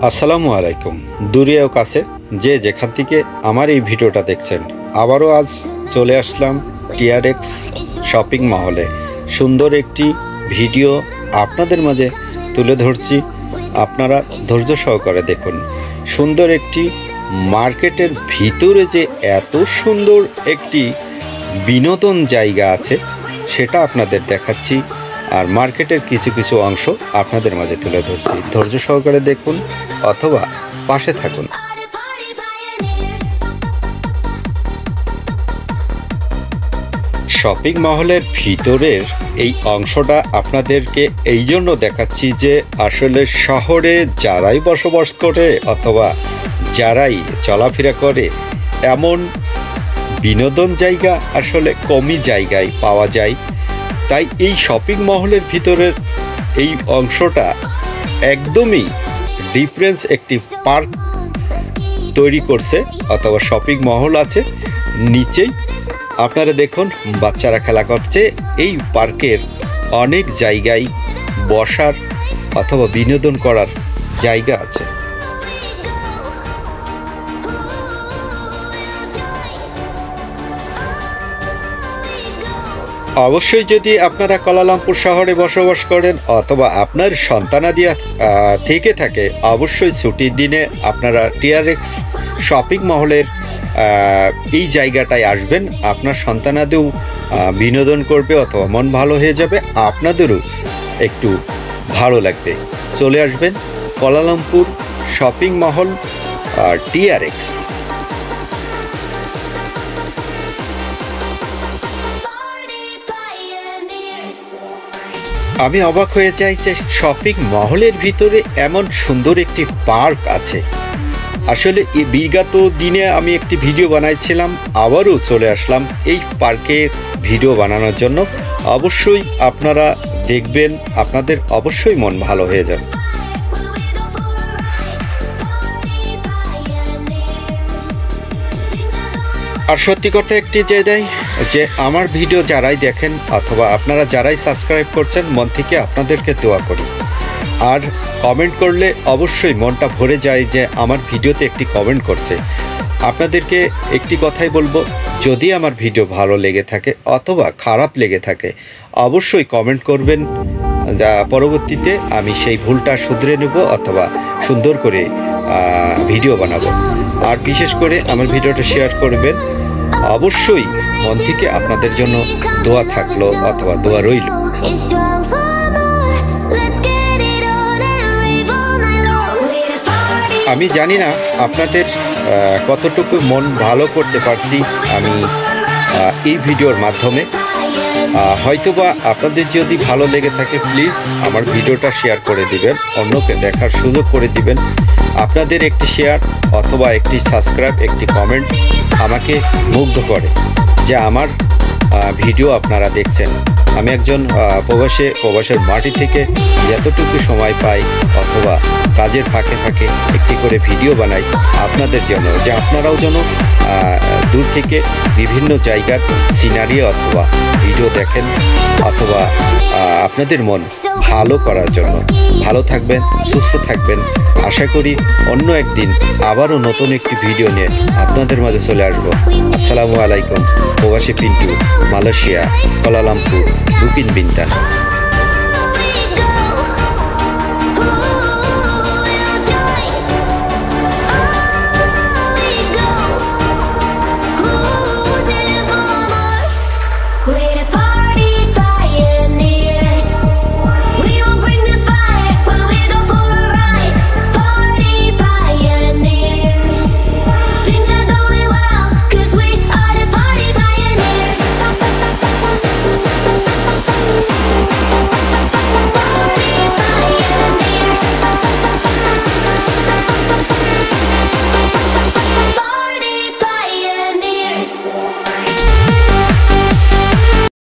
আসসালামু আলাইকুম। দূরে ও কাছে যে যেখান থেকে আমার এই ভিডিওটা দেখছেন, আবারও আজ চলে আসলাম টিআরএক্স শপিং মহলে। সুন্দর একটি ভিডিও আপনাদের মাঝে তুলে ধরছি, আপনারা ধৈর্য সহকারে দেখুন। সুন্দর একটি মার্কেটের ভিতরে যে এত সুন্দর একটি বিনোদন জায়গা আছে সেটা আপনাদের দেখাচ্ছি, আর মার্কেটের কিছু কিছু অংশ আপনাদের মাঝে তুলে ধরছি। ধৈর্য সহকারে দেখুন অথবা পাশে থাকুন। শপিং মহলের ভিতরের এই অংশটা আপনাদেরকে এই জন্য দেখাচ্ছি যে আসলে শহরে যারাই বসবাস করে অথবা যারাই চলাফেরা করে এমন বিনোদন জায়গা আসলে কমই জায়গায় পাওয়া যায়। তাই এই শপিং মহলের ভিতরের এই অংশটা একদমই ডিফারেন্স একটি পার্ক তৈরি করছে অথবা শপিং মহল আছে। নিচেই আপনারা দেখুন বাচ্চারা খেলা করছে। এই পার্কের অনেক জায়গায় বসার অথবা বিনোদন করার জায়গা আছে। অবশ্যই যদি আপনারা কুয়ালালামপুর শহরে বসবাস করেন অথবা আপনার সন্তানাদি থেকে থাকে, অবশ্যই ছুটির দিনে আপনারা টিআরএক্স শপিং মহলের এই জায়গাটায় আসবেন। আপনার সন্তানাদিও বিনোদন করবে অথবা মন ভালো হয়ে যাবে, আপনাদেরও একটু ভালো লাগবে। চলে আসবেন কুয়ালালামপুর শপিং মহল টিআরএক্স। আমি অবাক হয়ে যাই যে শপিং মহলের ভিতরে এমন সুন্দর একটি পার্ক আছে। আসলে বিগত দিনে আমি একটি ভিডিও বানাইছিলাম, আবারও চলে আসলাম এই পার্কের ভিডিও বানানোর জন্য। অবশ্যই আপনারা দেখবেন, আপনাদের অবশ্যই মন ভালো হয়ে যাবে। আর সত্যি কথা একটি যে আমার ভিডিও যারাই দেখেন অথবা আপনারা যারাই সাবস্ক্রাইব করছেন, মন থেকে আপনাদেরকে দোয়া করি। আর কমেন্ট করলে অবশ্যই মনটা ভরে যায় যে আমার ভিডিওতে একটি কমেন্ট করছে। আপনাদেরকে একটি কথাই বলবো, যদি আমার ভিডিও ভালো লেগে থাকে অথবা খারাপ লেগে থাকে অবশ্যই কমেন্ট করবেন, যা পরবর্তীতে আমি সেই ভুলটা শুধরে নেব অথবা সুন্দর করে ভিডিও বানাবো। আর বিশেষ করে আমার ভিডিওটা শেয়ার করবেন। অবশ্যই মন থেকে আপনাদের জন্য দোয়া থাকলো অথবা দোয়া রইল। আমি জানি না আপনাদের কতটুকু মন ভালো করতে পারছি আমি এই ভিডিওর মাধ্যমে। হয়তোবা আপনাদের যদি ভালো লেগে থাকে প্লিজ আমার ভিডিওটা শেয়ার করে দিবেন, অন্যকে দেখার সুযোগ করে দিবেন। আপনাদের একটি শেয়ার অথবা একটি সাবস্ক্রাইব, একটি কমেন্ট আমাকে মুগ্ধ করে যে আমার ভিডিও আপনারা দেখছেন। আমি একজন প্রবাসের মাটি থেকে যতটুকু সময় পাই অথবা কাজের ফাঁকে ফাঁকে একটি করে ভিডিও বানাই আপনাদের জন্য, যে আপনারাও যেন দূর থেকে বিভিন্ন জায়গার সিনারি অথবা ভিডিও দেখেন অথবা আপনাদের মন ভালো করার জন্য। ভালো থাকবেন, সুস্থ থাকবেন। আশা করি অন্য একদিন আবারও নতুন একটি ভিডিও নিয়ে আপনাদের মাঝে চলে আসবো। আসসালামু আলাইকুম। প্রবাসী পিন্টু, মালয়েশিয়া, কুয়ালালামপুর, বুকিন বিন্তান।